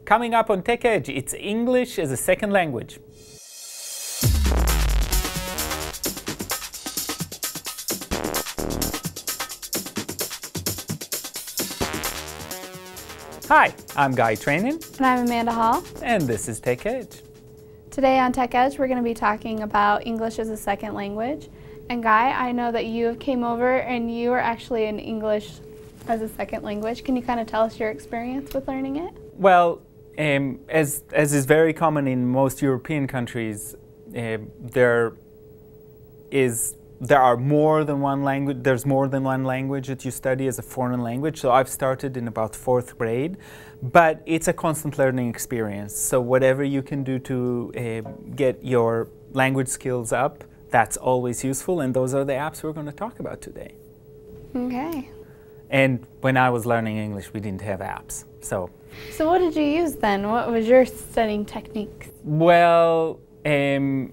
Coming up on Tech Edge, it's English as a second language. Hi, I'm Guy Trainin. And I'm Amanda Hall. And this is Tech Edge. Today on Tech Edge, we're going to be talking about English as a second language. And Guy, I know that you came over and you are actually in English as a second language. Can you kind of tell us your experience with learning it? Well, as is very common in most European countries, there are more than one language. There's more than one language that you study as a foreign language. So I've started in about 4th grade, but it's a constant learning experience. So whatever you can do to get your language skills up, that's always useful. And those are the apps we're going to talk about today. Okay. And when I was learning English, we didn't have apps. So what did you use then? What was your studying technique? Well, a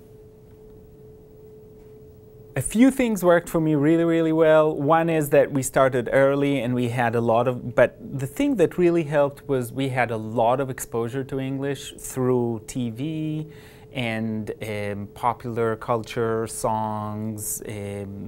few things worked for me really, really well. One is that we started early and we had a lot of, but the thing that really helped was we had a lot of exposure to English through TV and popular culture, songs,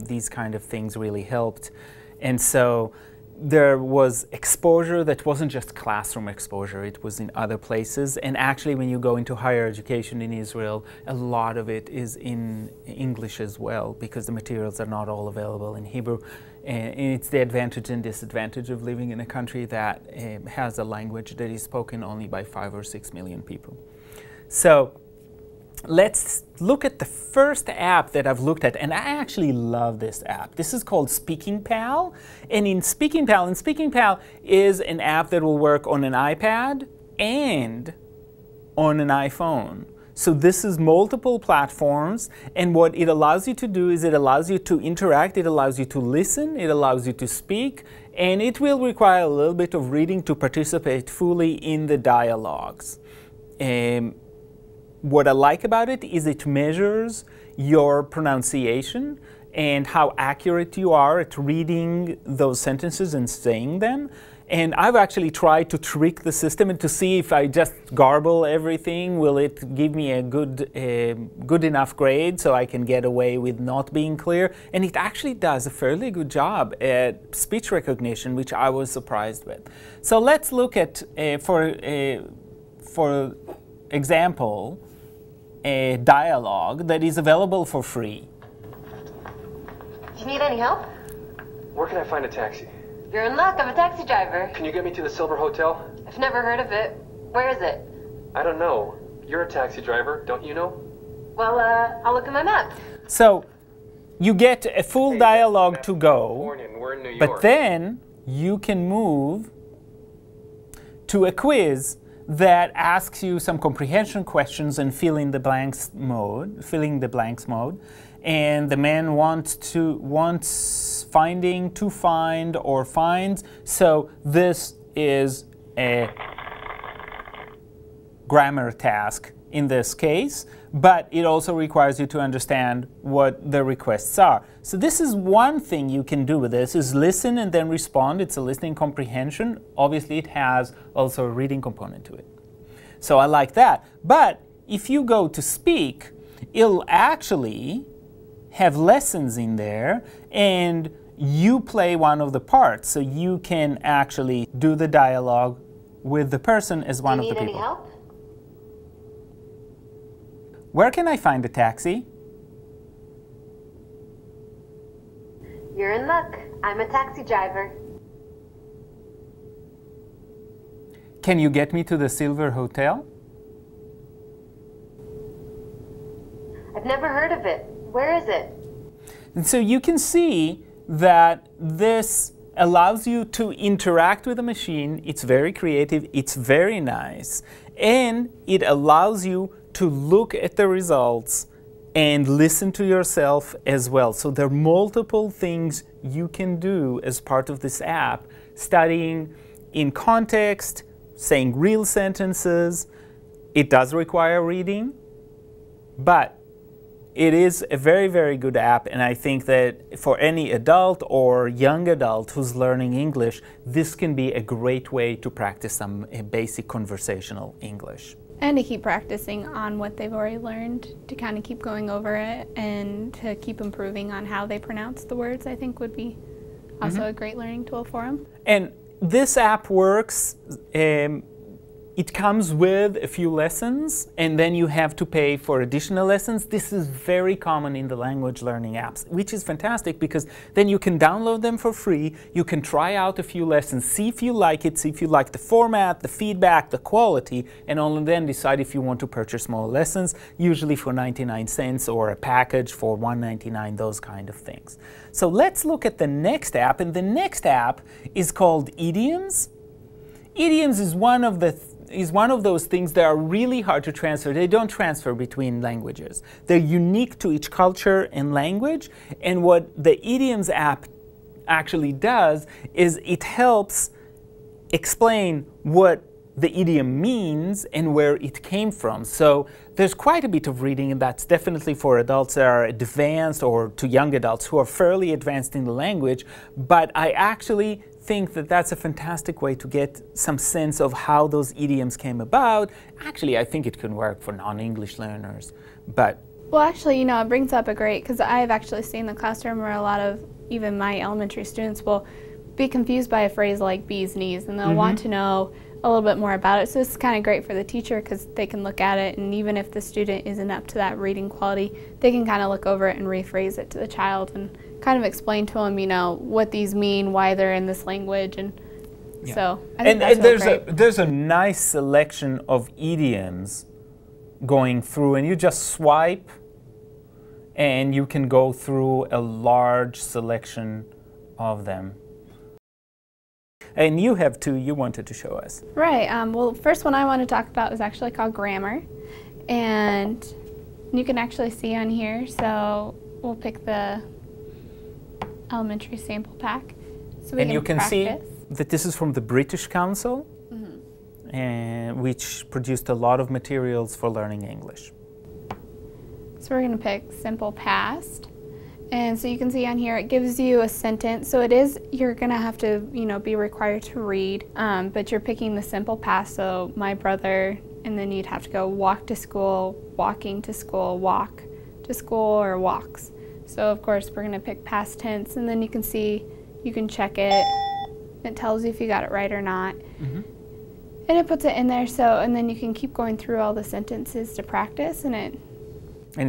these kind of things really helped. And so there was exposure that wasn't just classroom exposure, it was in other places. And actually when you go into higher education in Israel, a lot of it is in English as well, because the materials are not all available in Hebrew. And it's the advantage and disadvantage of living in a country that has a language that is spoken only by 5 or 6 million people. So let's look at the first app that I've looked at, and I actually love this app. This is called SpeakingPal, and SpeakingPal is an app that will work on an iPad and on an iPhone. So this is multiple platforms, and what it allows you to do is it allows you to interact, it allows you to listen, it allows you to speak, and it will require a little bit of reading to participate fully in the dialogues. What I like about it is it measures your pronunciation and how accurate you are at reading those sentences and saying them. And I've actually tried to trick the system and to see if I just garble everything, will it give me a good enough grade so I can get away with not being clear. And it actually does a fairly good job at speech recognition, which I was surprised with. So let's look at, for example, a dialogue that is available for free. Do you need any help? Where can I find a taxi? You're in luck. I'm a taxi driver. Can you get me to the Silver Hotel? I've never heard of it. Where is it? I don't know. You're a taxi driver, don't you know? Well, I'll look at my map. So you get a full dialogue to go, California, and we're in New York. but then you can move to a quiz that asks you some comprehension questions and fill in the blanks mode, and the man wants finding, to find, or finds. So this is a grammar task in this case, but it also requires you to understand what the requests are. So this is one thing you can do with this, is listen and then respond. It's a listening comprehension. Obviously it has also a reading component to it. So I like that. But if you go to speak, it'll actually have lessons in there and you play one of the parts. So you can actually do the dialogue with the person as one of the people. Do you need any help? Where can I find a taxi? You're in luck. I'm a taxi driver. Can you get me to the Silver Hotel? I've never heard of it. Where is it? And so you can see that this allows you to interact with the machine. It's very creative, it's very nice, and it allows you to look at the results and listen to yourself as well. So there are multiple things you can do as part of this app, studying in context, saying real sentences. It does require reading, but it is a very, very good app, and I think that for any adult or young adult who's learning English, this can be a great way to practice some basic conversational English. And to keep practicing on what they've already learned, to kind of keep going over it and to keep improving on how they pronounce the words, I think would be also a great learning tool for them. And this app works, it comes with a few lessons, and then you have to pay for additional lessons. This is very common in the language learning apps, which is fantastic because then you can download them for free, you can try out a few lessons, see if you like it, see if you like the format, the feedback, the quality, and only then decide if you want to purchase more lessons, usually for 99 cents or a package for $1.99, those kind of things. So let's look at the next app, and the next app is called Idioms. Idioms is one of those things that are really hard to transfer. They don't transfer between languages. They're unique to each culture and language, and what the Idioms app actually does is it helps explain what the idiom means and where it came from. So there's quite a bit of reading, and that's definitely for adults that are advanced or to young adults who are fairly advanced in the language, but I actually think that that's a fantastic way to get some sense of how those idioms came about. Actually, I think it can work for non-English learners, but... Well, actually, you know, it brings up a great, because I've actually seen the classroom where a lot of even my elementary students will be confused by a phrase like bee's knees, and they'll want to know a little bit more about it. So this is kind of great for the teacher because they can look at it, and even if the student isn't up to that reading quality, they can kind of look over it and rephrase it to the child and kind of explain to them, you know, what these mean, why they're in this language, and so I think that's there's a nice selection of idioms going through, and you just swipe and you can go through a large selection of them. And you have two you wanted to show us. Right. Well, the first one I want to talk about is actually called grammar. And you can actually see on here, so we'll pick the elementary sample pack. So and you can see that this is from the British Council, which produced a lot of materials for learning English. So we're going to pick simple past. And so you can see on here it gives you a sentence. So it is, you're going to have to, you know, be required to read, but you're picking the simple past. So my brother, and then you'd have to go walk to school, walking to school, walk to school, or walks. So of course we're going to pick past tense, and then you can see, you can check it. It tells you if you got it right or not. And it puts it in there, so, and then you can keep going through all the sentences to practice, and it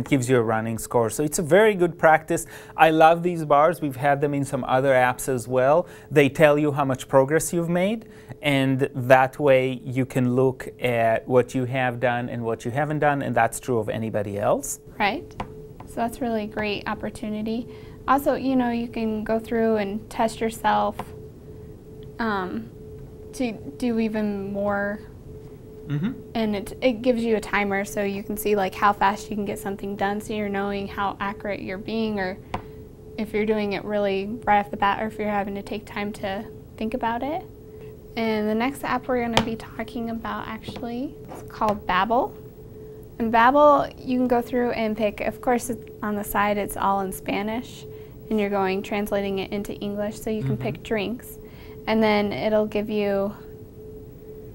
gives you a running score. So it's a very good practice. I love these bars. We've had them in some other apps as well. They tell you how much progress you've made, and that way you can look at what you have done and what you haven't done, and that's true of anybody else. Right. So that's really a great opportunity. Also, you know, you can go through and test yourself to do even more. And it gives you a timer, so you can see like how fast you can get something done, so you're knowing how accurate you're being, or if you're doing it really right off the bat, or if you're having to take time to think about it. And the next app we're going to be talking about actually is called Babbel. And Babbel, you can go through and pick, of course on the side it's all in Spanish, and you're translating it into English, so you can pick drinks, and then it'll give you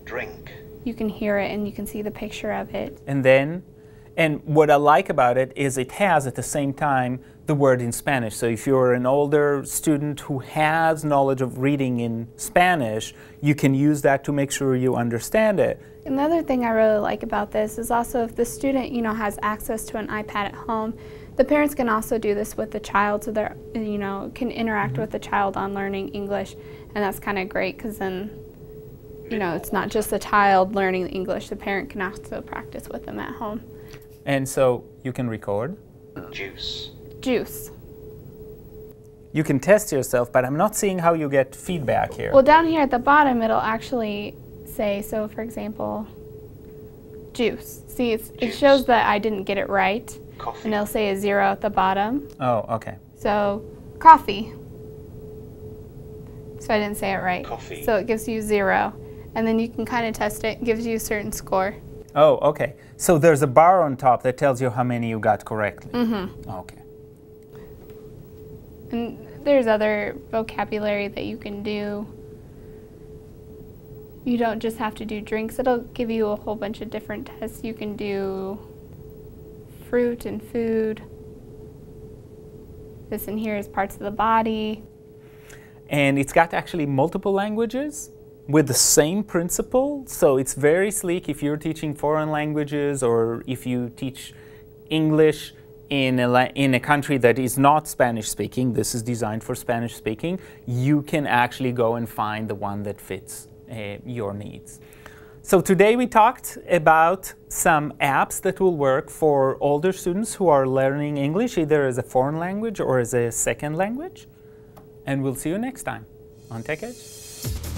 drink. You can hear it and you can see the picture of it. And what I like about it is it has at the same time the word in Spanish. So if you're an older student who has knowledge of reading in Spanish, you can use that to make sure you understand it. Another thing I really like about this is also if the student, you know, has access to an iPad at home, the parents can also do this with the child, so they're, you know, can interact with the child on learning English, and that's kind of great because then, you know, it's not just the child learning English, the parent can also practice with them at home. And so you can record. Juice. Juice. You can test yourself, but I'm not seeing how you get feedback here. Well, down here at the bottom, it'll actually say, so for example, juice. See, it shows that I didn't get it right. Coffee. And it'll say a 0 at the bottom. Oh, okay. So, coffee. So I didn't say it right. Coffee. So it gives you 0. And then you can kind of test it. It gives you a certain score. Oh, okay. So there's a bar on top that tells you how many you got correctly. Mm-hmm. Okay. And there's other vocabulary that you can do. You don't just have to do drinks. It'll give you a whole bunch of different tests. You can do fruit and food. This in here is parts of the body. And it's got actually multiple languages with the same principle. So it's very sleek if you're teaching foreign languages or if you teach English in a country that is not Spanish speaking. This is designed for Spanish speaking. You can actually go and find the one that fits your needs. So today we talked about some apps that will work for older students who are learning English either as a foreign language or as a second language. And we'll see you next time on TechEdge.